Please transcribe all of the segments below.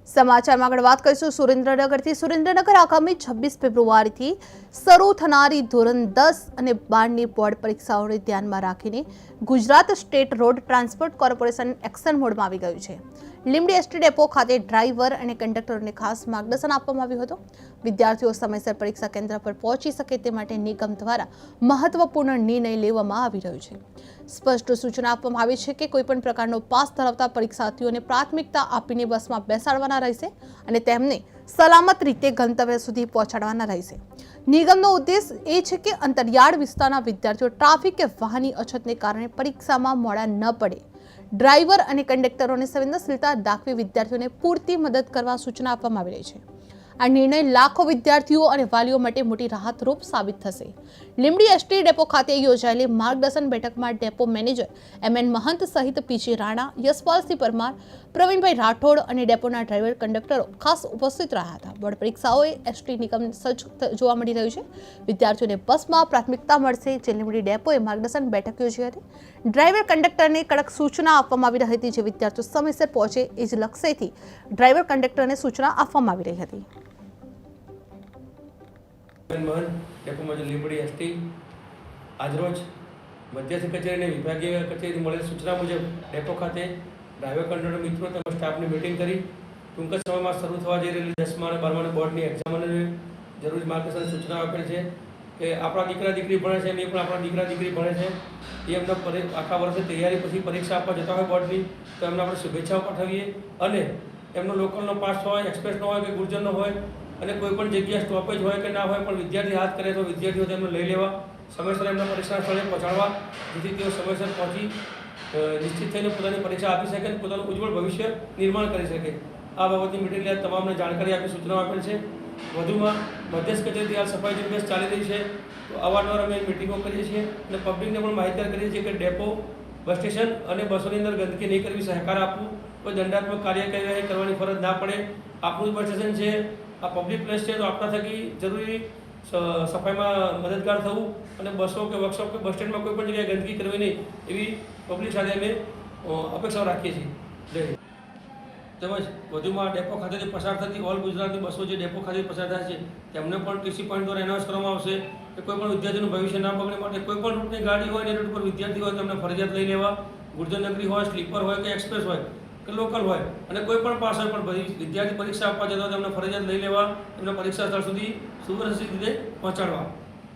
સમાચારમાં આગળ વાત કરીશું સુરેન્દ્રનગરથી। સુરેન્દ્રનગર આગામી 26 ફેબ્રુઆરીથી શરૂ થનારી ધોરણ 10 અને 12ની બોર્ડ પરીક્ષાઓને ધ્યાનમાં રાખીને Gujarat state road transport corporation action મોડમાં આવી ગયું છે। લીંબડી એસટી ડેપો ખાતે ડ્રાઈવર અને કંડક્ટરોને ખાસ માર્ગદર્શન આપવામાં આવ્યું હતું। વિદ્યાર્થીઓ સમયસર પરીક્ષા કેન્દ્ર પર પહોંચી શકે તે માટે નિગમ દ્વારા મહત્વપૂર્ણ નિર્ણય લેવામાં આવી રહ્યો છે। સ્પષ્ટ સૂચના આપવામાં આવી છે કે કોઈપણ પ્રકારનો પાસ ધરાવતા પરીક્ષાર્થીઓને પ્રાથમિકતા આપીને બસમાં બેસાડવાના રહેશે અને તેમને સલામત રીતે ગંતવ્ય સુધી પહોંચાડવાના રહેશે। નિગમનો ઉદ્દેશ એ છે કે અંતરિયાળ વિસ્તારના વિદ્યાર્થીઓ ટ્રાફિક કે વાહનની અછતને કારણે પરીક્ષામાં મોડા ન પડે। ડ્રાઈવર અને કંડક્ટરોને સંવેદનશીલતા દાખવી વિદ્યાર્થીઓને પૂરતી મદદ કરવા સૂચના આપવામાં આવી રહી છે। આ નિર્ણય લાખો વિદ્યાર્થીઓ અને વાલીઓ માટે મોટી રાહતરૂપ સાબિત થશે। લીંબડી એસટી ડેપો ખાતે યોજાયેલી માર્ગદર્શન બેઠકમાં ડેપો મેનેજર એમએન મહંત સહિત પીજી રાણા, યશપાલસિંહ પરમાર, પ્રવીણભાઈ રાઠોડ અને ડેપોના ડ્રાઈવર કંડક્ટરો ખાસ ઉપસ્થિત રહ્યા હતા। બોર્ડ પરીક્ષાઓએ એસટી નિગમ સજ્જ જોવા મળી રહ્યું છે। વિદ્યાર્થીઓને બસમાં પ્રાથમિકતા મળશે। જે લીંબડી ડેપોએ માર્ગદર્શન બેઠક યોજી હતી। ડ્રાઈવર કંડક્ટરને કડક સૂચના આપવામાં આવી રહી હતી। જે વિદ્યાર્થીઓ સમયસર પહોંચે એ જ લક્ષ્યથી ડ્રાઈવર કંડક્ટરને સૂચના આપવામાં આવી રહી હતી। ડેપો મેનેજર લીંબડી એસટી આજરોજ મધ્યસ્થ કચેરી અને વિભાગીય કચેરીથી મળેલ સૂચના મુજબ ડેપો ખાતે ડ્રાઈવર કંડક્ટર મિત્રો તેમજ સ્ટાફની મીટિંગ કરી ટૂંક જ સમયમાં શરૂ થવા જઈ રહેલી 10મા અને 12મા બોર્ડની એક્ઝામોને જરૂરી માર્ગદર્શન સૂચના આપેલ છે કે આપણા દીકરા દીકરી ભણે છે, એ પણ આપણા દીકરા દીકરી ભણે છે, એ એમના આખા વર્ષની તૈયારી પછી પરીક્ષા આપવા જતા હોય બોર્ડની તો એમને આપણે શુભેચ્છાઓ પાઠવીએ અને એમનો લોકલનો પાસ હોય, એક્સપ્રેસનો હોય કે ગુર્જરનો હોય અને કોઈ પણ જગ્યાએ સ્ટોપેજ હોય કે ના હોય પણ વિદ્યાર્થી હાથ કરે તો વિદ્યાર્થીઓ તેમને લઈ લેવા, સમયસર એમના પરીક્ષા સ્થળે પહોંચાડવા જેથી તેઓ સમયસર પહોંચી નિશ્ચિત થઈને પોતાની પરીક્ષા આપી શકે અને પોતાનું ઉજ્જવળ ભવિષ્ય નિર્માણ કરી શકે। આ બાબતની મિટિંગને તમામને જાણકારી આપી સૂચનાઓ આપેલ છે। વધુમાં મધ્યસ્થ કચેરીથી હાલ સફાઈ ઝુંબેશ ચાલી રહી છે તો અવારનવાર અમે મિટિંગો કરીએ છીએ અને પબ્લિકને પણ માહિતગાર કરીએ છીએ કે ડેપો, બસ સ્ટેશન અને બસોની અંદર ગંદકી નહીં કરવી, સહકાર આપવું, કોઈ દંડાત્મક કાર્યવાહી કરવાની ફરજ ના પડે। આપણું બસ સ્ટેશન છે, આ પબ્લિક પ્લેસ છે તો આપણા થકી જરૂરી સફાઈમાં મદદગાર થવું અને બસો કે વર્કશોપ કે બસ સ્ટેન્ડમાં કોઈ પણ જગ્યાએ ગંદકી કરવી નહીં એવી પબ્લિક સાથે અમે અપેક્ષાઓ રાખીએ છીએ। જય હિન્દ। તેમજ વધુમાં ડેપો ખાતેથી પસાર થતી ઓલ ગુજરાતની બસો જે ડેપો ખાતેથી પસાર થાય છે તેમને પણ ટીસી પોઈન્ટ દ્વારા એનાઉન્સ કરવામાં આવશે કે કોઈ પણ વિદ્યાર્થીનું ભવિષ્ય ના બગડે માટે કોઈ પણ રૂટની ગાડી હોય ને રૂટ પર વિદ્યાર્થી હોય તો એમને ફરજિયાત લઈ લેવા। ગુર્જરનગરી હોય, સ્લીપર હોય કે એક્સપ્રેસ હોય કે લોકલ હોય અને કોઈ પણ પાસ હોય પણ વિદ્યાર્થી પરીક્ષા આપવા જતા હોય તેમને ફરજિયાત લઈ લેવા, એમના પરીક્ષા સ્થળ સુધી સુરક્ષિત રીતે પહોંચાડવા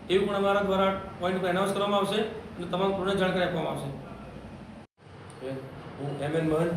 એવું પણ અમારા દ્વારા પોઈન્ટ પર એનાઉન્સ કરવામાં આવશે અને તમામ પૂર્ણ જાણકારી આપવામાં આવશે। હું એમએન મહંત